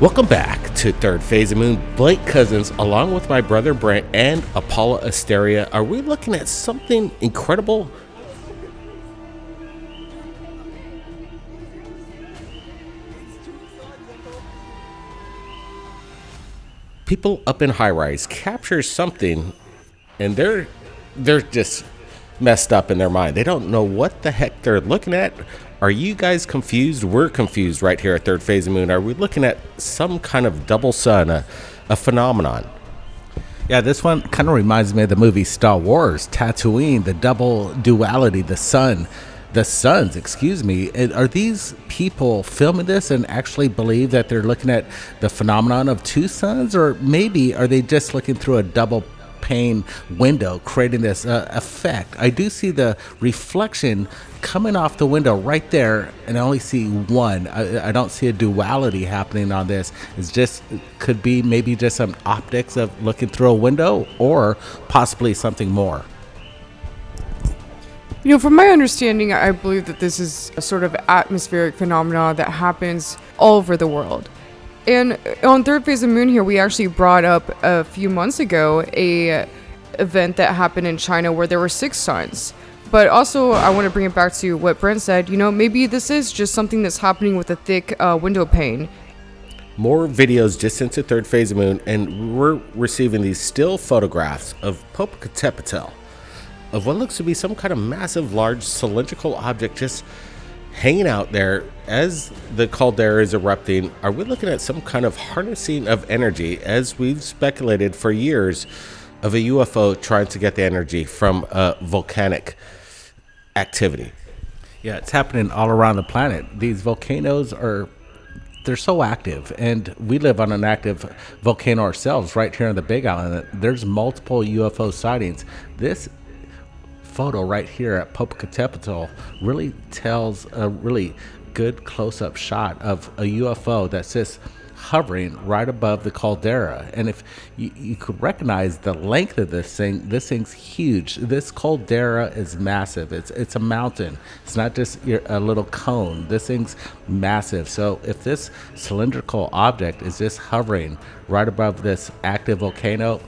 Welcome back to Third Phase of Moon. Blake Cousins, along with my brother Brent and Apollo Asteria, are we looking at something incredible? People up in high rise capture something, and they're just messed up in their mind. They don't know what the heck they're looking at. Are you guys confused? We're confused right here at Third Phase of Moon. Are we looking at some kind of double sun, a phenomenon? Yeah, this one kind of reminds me of the movie Star Wars, Tatooine, the double duality, the suns, excuse me. Are these people filming this and actually believe that they're looking at the phenomenon of two suns? Or maybe are they just looking through a double pane window, creating this effect? I do see the reflection coming off the window right there, and I only see one. I don't see a duality happening on this. It's just, could be maybe just some optics of looking through a window, or possibly something more. From my understanding, I believe that this is a sort of atmospheric phenomena that happens all over the world. And on Third Phase of Moon here, we actually brought up a few months ago a event that happened in China where there were 6 suns. But also, I want to bring it back to what Brent said. Maybe this is just something that's happening with a thick window pane. More videos just into Third Phase of Moon, and we're receiving these still photographs of Popocatépetl, of what looks to be some kind of massive, large cylindrical object just hanging out there as the caldera is erupting. Are we looking at some kind of harnessing of energy, as we've speculated for years, of a UFO trying to get the energy from volcanic activity? Yeah, it's happening all around the planet. These volcanoes they're so active, and we live on an active volcano ourselves right here on the Big Island. There's multiple UFO sightings. This photo right here at Popocatépetl really tells a really good close-up shot of a UFO that's just hovering right above the caldera. And if you could recognize the length of this thing's huge. This caldera is massive. It's a mountain. It's not just a little cone. This thing's massive. So if this cylindrical object is just hovering right above this active volcano,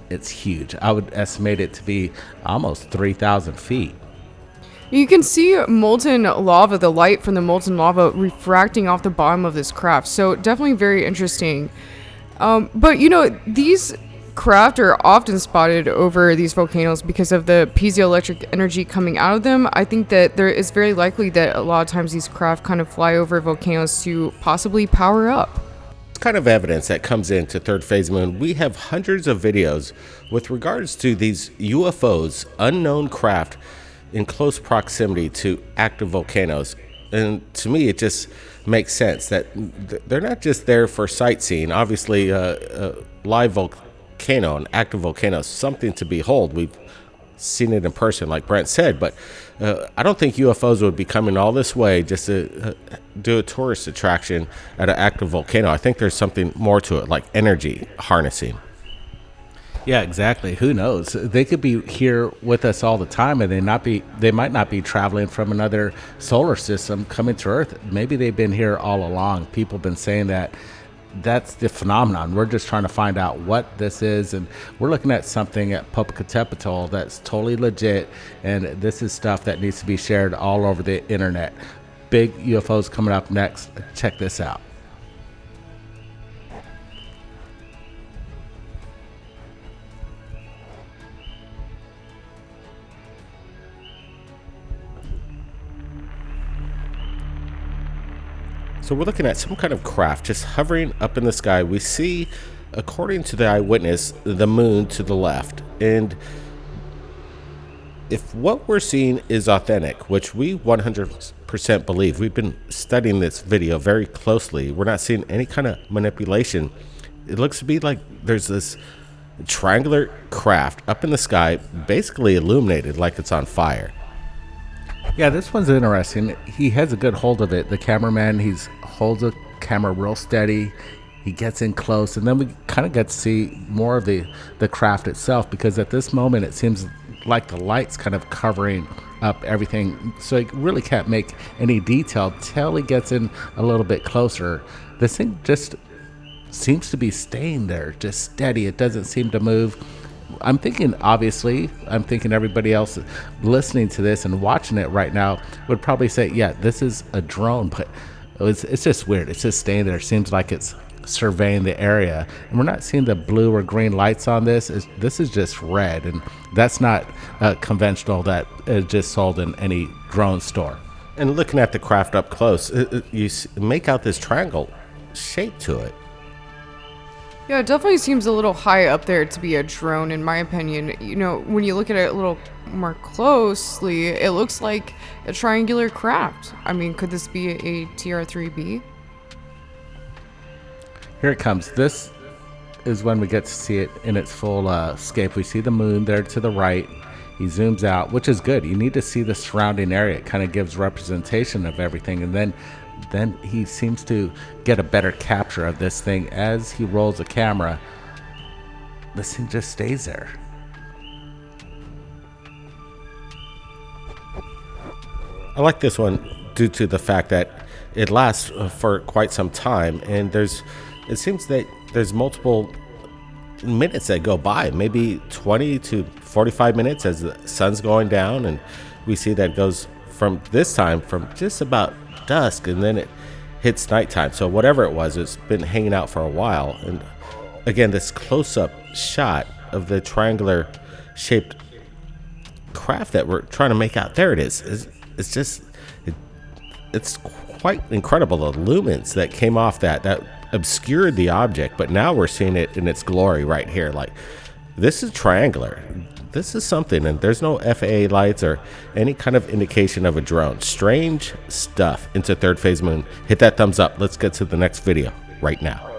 it's huge. I would estimate it to be almost 3,000 feet. You can see molten lava, the light from the molten lava refracting off the bottom of this craft. So definitely very interesting. But these craft are often spotted over these volcanoes because of the piezoelectric energy coming out of them. I think that there is very likely that a lot of times these craft kind of fly over volcanoes to possibly power up. Kind of evidence that comes into Third Phase Moon. We have hundreds of videos with regards to these UFOs, unknown craft in close proximity to active volcanoes. And to me, it just makes sense that they're not just there for sightseeing. Obviously, a live volcano, an active volcano, is something to behold. We've seen it in person, like Brent said, but I don't think UFOs would be coming all this way just to do a tourist attraction at an active volcano. I think there's something more to it, like energy harnessing. Yeah, exactly. Who knows? They could be here with us all the time, and they might not be traveling from another solar system coming to Earth. Maybe they've been here all along. People have been saying that. That's the phenomenon. We're just trying to find out what this is, and we're looking at something at Popocatépetl that's totally legit, and this is stuff that needs to be shared all over the internet. Big UFOs coming up next. Check this out. So we're looking at some kind of craft just hovering up in the sky. We see, according to the eyewitness, the moon to the left. And if what we're seeing is authentic, which we 100% believe, we've been studying this video very closely. We're not seeing any kind of manipulation. It looks to be like there's this triangular craft up in the sky, basically illuminated like it's on fire. Yeah, this one's interesting. He has a good hold of it. The cameraman, he holds the camera real steady. He gets in close, and then we kind of get to see more of the craft itself, because at this moment it seems like the light's kind of covering up everything, so he really can't make any detail till he gets in a little bit closer. This thing just seems to be staying there, just steady. It doesn't seem to move. I'm thinking, obviously, I'm thinking everybody else listening to this and watching it right now would probably say, yeah, this is a drone, but it's just weird. It's just staying there. It seems like it's surveying the area. And we're not seeing the blue or green lights on this. This is just red. And that's not conventional that is just sold in any drone store. And looking at the craft up close, make out this triangle shape to it. Yeah, it definitely seems a little high up there to be a drone, in my opinion. You know, when you look at it a little more closely, it looks like a triangular craft. I mean, could this be a TR-3B? Here it comes. This is when we get to see it in its full scape. We see the moon there to the right. He zooms out, which is good. You need to see the surrounding area. It kind of gives representation of everything. And then he seems to get a better capture of this thing as he rolls the camera. This thing just stays there. I like this one due to the fact that it lasts for quite some time, and it seems that there's multiple minutes that go by, maybe 20 to 45 minutes as the sun's going down, and we see that goes from this time from just about dusk, and then it hits nighttime. So whatever it was, it's been hanging out for a while. And again, this close-up shot of the triangular shaped craft that we're trying to make out, there it is. It's quite incredible, the lumens that came off that obscured the object, but now we're seeing it in its glory right here. Like, this is triangular. This is something, and there's no FAA lights or any kind of indication of a drone. Strange stuff into Third Phase Moon. Hit that thumbs up. Let's get to the next video right now.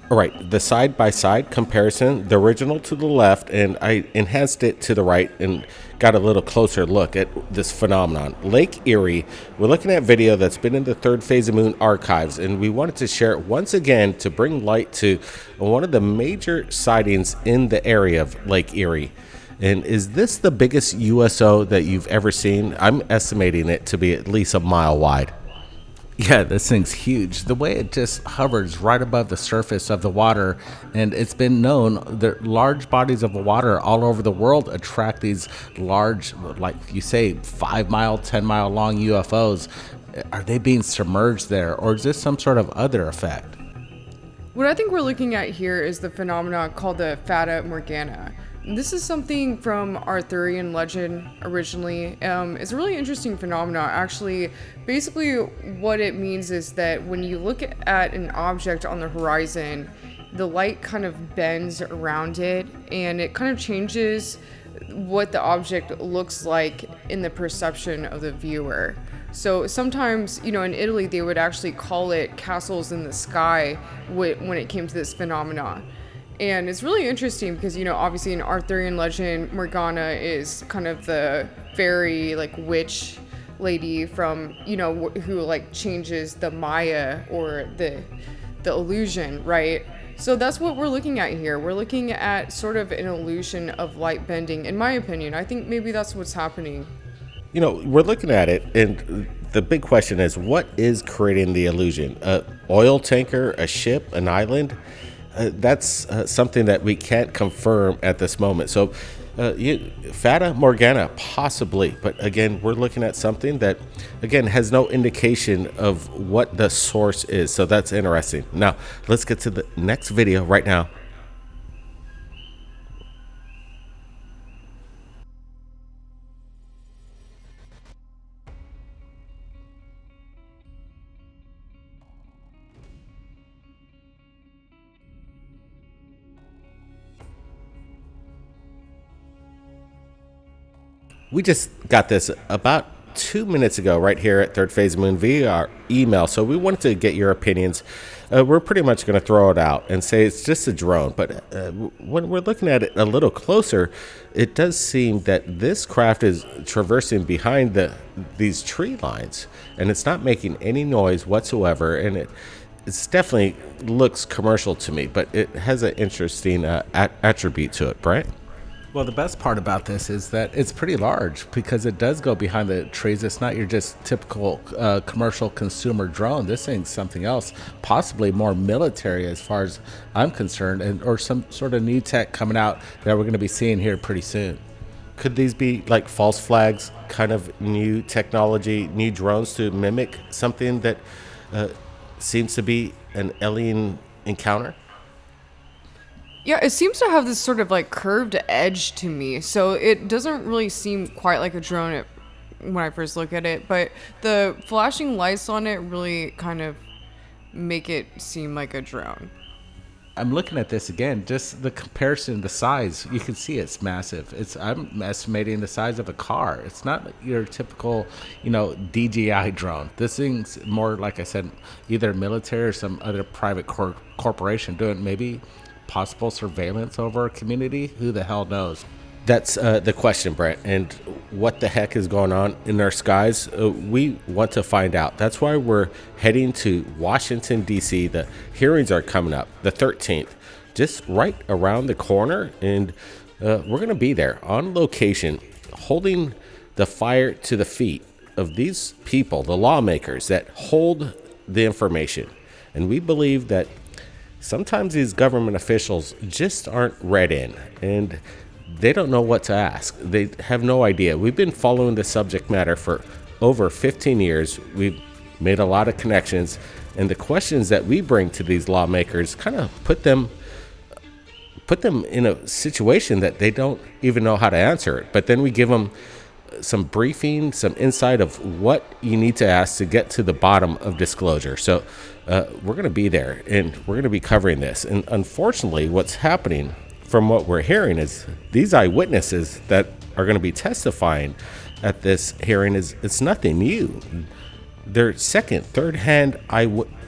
All right, the side-by-side comparison, the original to the left, and I enhanced it to the right and got a little closer look at this phenomenon. Lake Erie, we're looking at video that's been in the Third Phase of Moon archives, and we wanted to share it once again to bring light to one of the major sightings in the area of Lake Erie. And is this the biggest USO that you've ever seen? I'm estimating it to be at least a mile wide. Yeah, this thing's huge. The way it just hovers right above the surface of the water, and it's been known that large bodies of water all over the world attract these large, like you say, 5 mile, 10 mile long UFOs. Are they being submerged there, or is this some sort of other effect? What I think we're looking at here is the phenomenon called the Fata Morgana. This is something from Arthurian legend originally. It's a really interesting phenomenon. Actually, basically what it means is that when you look at an object on the horizon, the light kind of bends around it and it kind of changes what the object looks like in the perception of the viewer. So sometimes, in Italy, they would actually call it castles in the sky when it came to this phenomenon. And it's really interesting because, obviously in Arthurian legend, Morgana is kind of the fairy, witch lady from, who, changes the Maya or the illusion, right? So that's what we're looking at here. We're looking at sort of an illusion of light bending, in my opinion. I think maybe that's what's happening. We're looking at it, and the big question is, what is creating the illusion? An oil tanker, a ship, an island? That's something that we can't confirm at this moment. So Fata Morgana, possibly. But again, we're looking at something that, again, has no indication of what the source is. So that's interesting. Now, let's get to the next video right now. We just got this about 2 minutes ago right here at Third Phase Moon via our email. So we wanted to get your opinions. We're pretty much going to throw it out and say it's just a drone. But when we're looking at it a little closer, it does seem that this craft is traversing behind these tree lines, and it's not making any noise whatsoever. And it's definitely looks commercial to me, but it has an interesting attribute to it, Brent. Well, the best part about this is that it's pretty large because it does go behind the trees. It's not your just typical commercial consumer drone. This thing's something else, possibly more military as far as I'm concerned, or some sort of new tech coming out that we're going to be seeing here pretty soon. Could these be like false flags, kind of new technology, new drones to mimic something that seems to be an alien encounter? Yeah, it seems to have this sort of like curved edge to me, so it doesn't really seem quite like a drone when I first look at it, but the flashing lights on it really kind of make it seem like a drone. I'm looking at this again, just the comparison, the size, you can see it's massive. I'm estimating the size of a car. It's not your typical, DJI drone. This thing's more, like I said, either military or some other private corporation doing maybe possible surveillance over a community. Who the hell knows? That's the question, Brent. And what the heck is going on in our skies? We want to find out. That's why we're heading to Washington, D.C. The hearings are coming up, the 13th, just right around the corner. And we're going to be there on location, holding the fire to the feet of these people, the lawmakers that hold the information. And we believe that sometimes these government officials just aren't read in, and they don't know what to ask. They have no idea. We've been following the subject matter for over 15 years. We've made a lot of connections, and the questions that we bring to these lawmakers kind of put them in a situation that they don't even know how to answer it. But then we give them some briefing, some insight of what you need to ask to get to the bottom of disclosure. So we're going to be there, and we're going to be covering this. And unfortunately, what's happening from what we're hearing is these eyewitnesses that are going to be testifying at this hearing it's nothing new. They're second, third-hand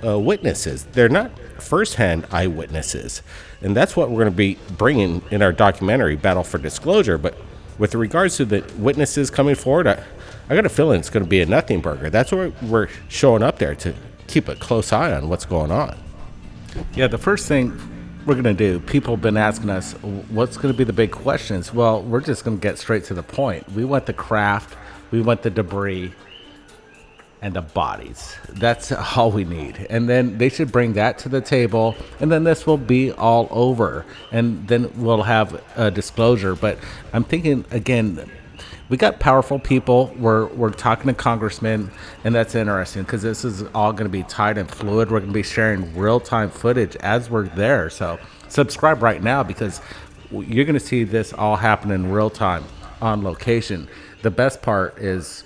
witnesses. They're not first-hand eyewitnesses. And that's what we're going to be bringing in our documentary, Battle for Disclosure. But with regards to the witnesses coming forward, I got a feeling it's going to be a nothing burger. That's why we're showing up there, to keep a close eye on what's going on. Yeah, the first thing we're going to do, people have been asking us, what's going to be the big questions? Well, we're just going to get straight to the point. We want the craft, we want the debris, and the bodies. That's all we need. And then they should bring that to the table, and then this will be all over. And then we'll have a disclosure. But I'm thinking, again, we got powerful people. We're talking to congressmen, and that's interesting because this is all going to be tight and fluid. We're going to be sharing real-time footage as we're there. So subscribe right now, because you're going to see this all happen in real time on location. The best part is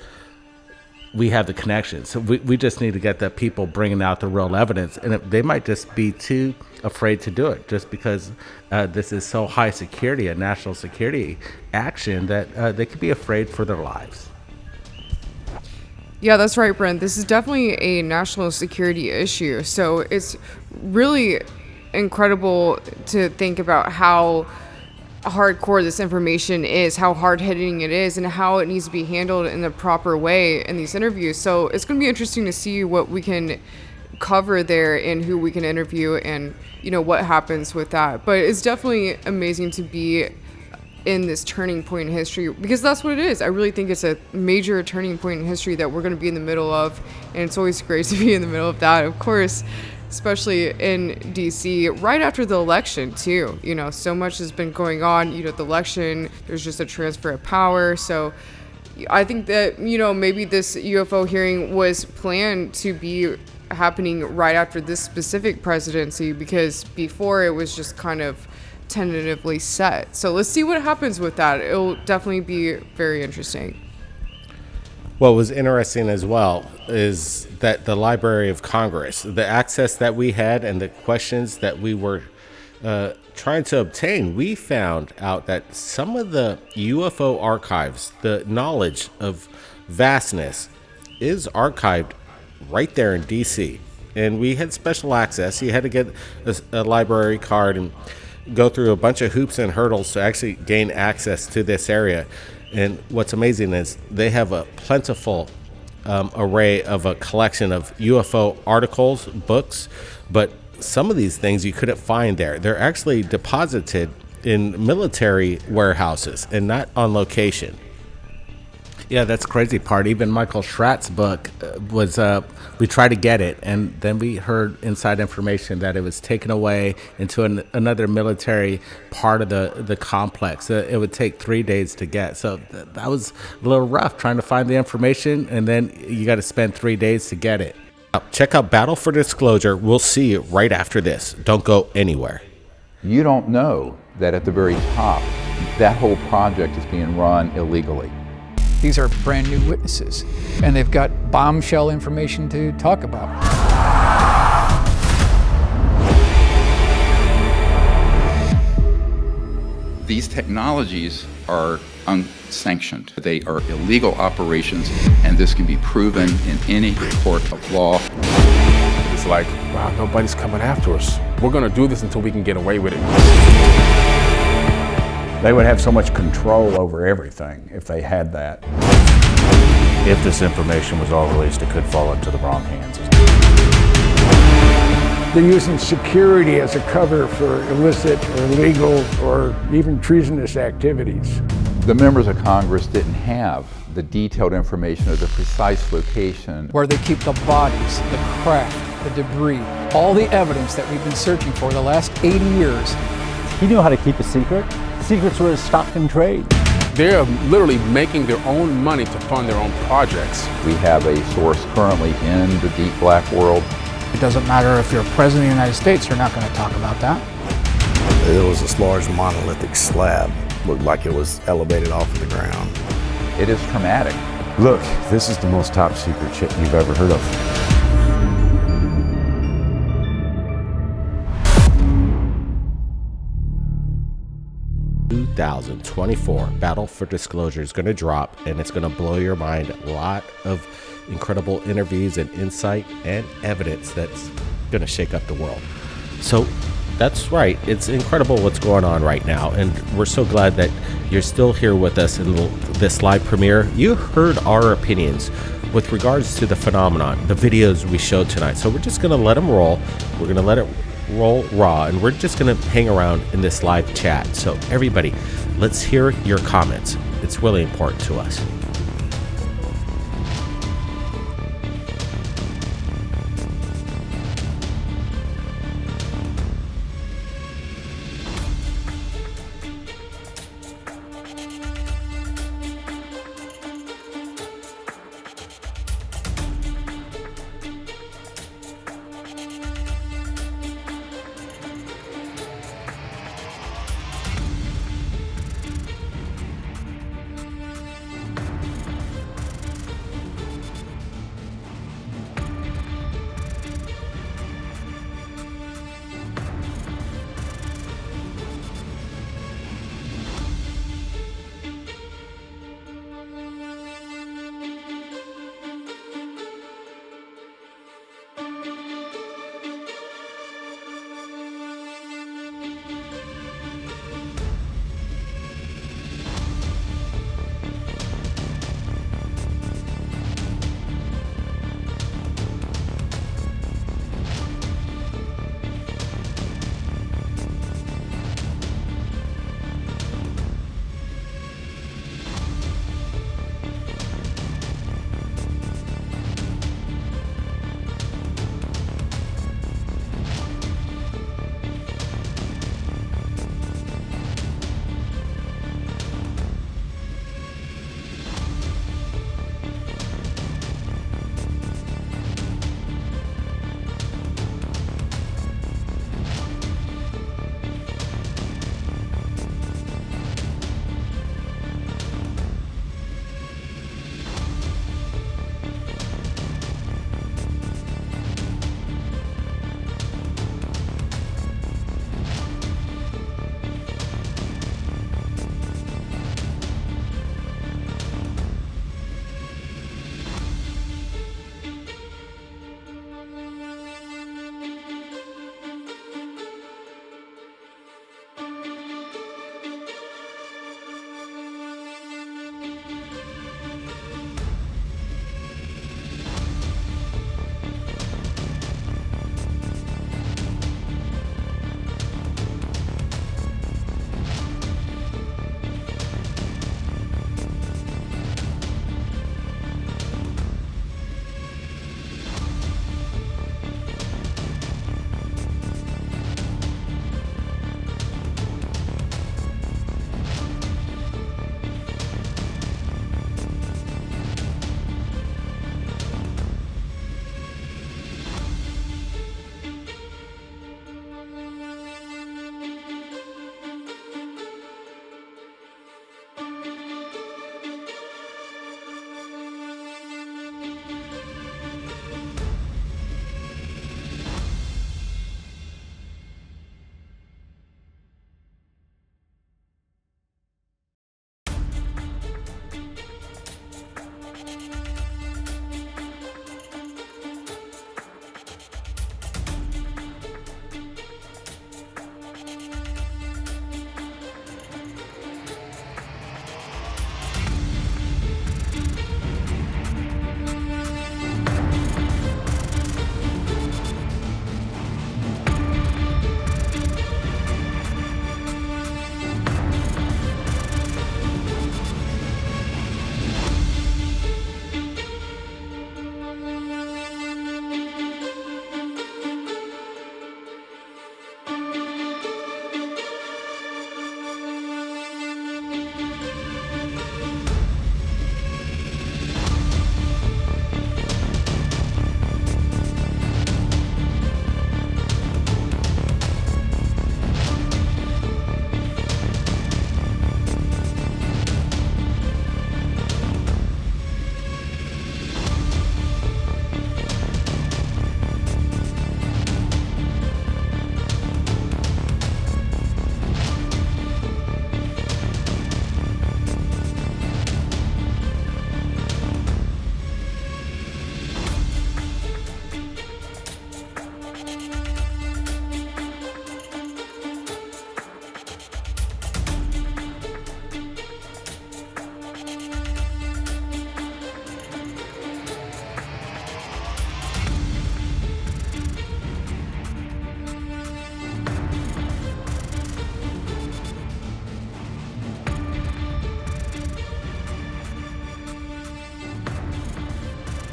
we have the connections. So we just need to get the people bringing out the real evidence. And they might just be too afraid to do it just because this is so high security, a national security action, that they could be afraid for their lives. Yeah, that's right, Brent. This is definitely a national security issue. So it's really incredible to think about how hardcore this information is, how hard-hitting it is, and how it needs to be handled in the proper way in these interviews. So it's going to be interesting to see what we can cover there and who we can interview and, what happens with that. But it's definitely amazing to be in this turning point in history, because that's what it is. I really think it's a major turning point in history that we're going to be in the middle of, and it's always great to be in the middle of that, of course, especially in DC, right after the election too. So much has been going on, the election, there's just a transfer of power. So I think that, maybe this UFO hearing was planned to be happening right after this specific presidency, because before it was just kind of tentatively set. So let's see what happens with that. It'll definitely be very interesting. What was interesting as well is that the Library of Congress, the access that we had and the questions that we were trying to obtain, we found out that some of the UFO archives, the knowledge of vastness, is archived right there in DC. And we had special access. You had to get a library card and go through a bunch of hoops and hurdles to actually gain access to this area. And what's amazing is they have a plentiful array of a collection of UFO articles, books, but some of these things you couldn't find there. They're actually deposited in military warehouses and not on location. Yeah, that's the crazy part. Even Michael Schratt's book was, we tried to get it, and then we heard inside information that it was taken away into another military part of the complex. It would take 3 days to get. So that was a little rough, trying to find the information, and then you got to spend 3 days to get it. Check out Battle for Disclosure. We'll see you right after this. Don't go anywhere. You don't know that at the very top, that whole project is being run illegally. These are brand new witnesses, and they've got bombshell information to talk about. These technologies are unsanctioned. They are illegal operations, and this can be proven in any court of law. It's like, wow, nobody's coming after us. We're gonna do this until we can get away with it. They would have so much control over everything if they had that. If this information was all released, it could fall into the wrong hands. They're using security as a cover for illicit or illegal or even treasonous activities. The members of Congress didn't have the detailed information of the precise location. Where they keep the bodies, the craft, the debris, all the evidence that we've been searching for the last 80 years. He knew how to keep a secret. Secrets were his stock and trade. They're literally making their own money to fund their own projects. We have a source currently in the deep black world. It doesn't matter if you're president of the United States, you're not going to talk about that. It was this large monolithic slab. Looked like it was elevated off of the ground. It is traumatic. Look, this is the most top secret shit you've ever heard of. 2024 Battle for Disclosure is going to drop, and it's going to blow your mind. A lot of incredible interviews and insight and evidence that's going to shake up the world. So that's right, it's incredible what's going on right now, and we're so glad that you're still here with us in this live premiere. You heard our opinions with regards to the phenomenon, the videos we showed tonight. So we're just going to let them roll. We're going to let it roll raw, and we're just going to hang around in this live chat. So everybody, let's hear your comments. It's really important to us.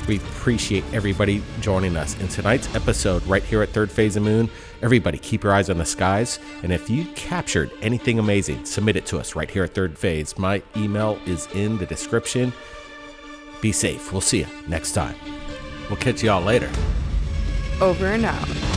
We appreciate everybody joining us in tonight's episode right here at Third Phase of Moon. Everybody, keep your eyes on the skies. And if you captured anything amazing, submit it to us right here at Third Phase. My email is in the description. Be safe. We'll see you next time. We'll catch y'all later. Over and out.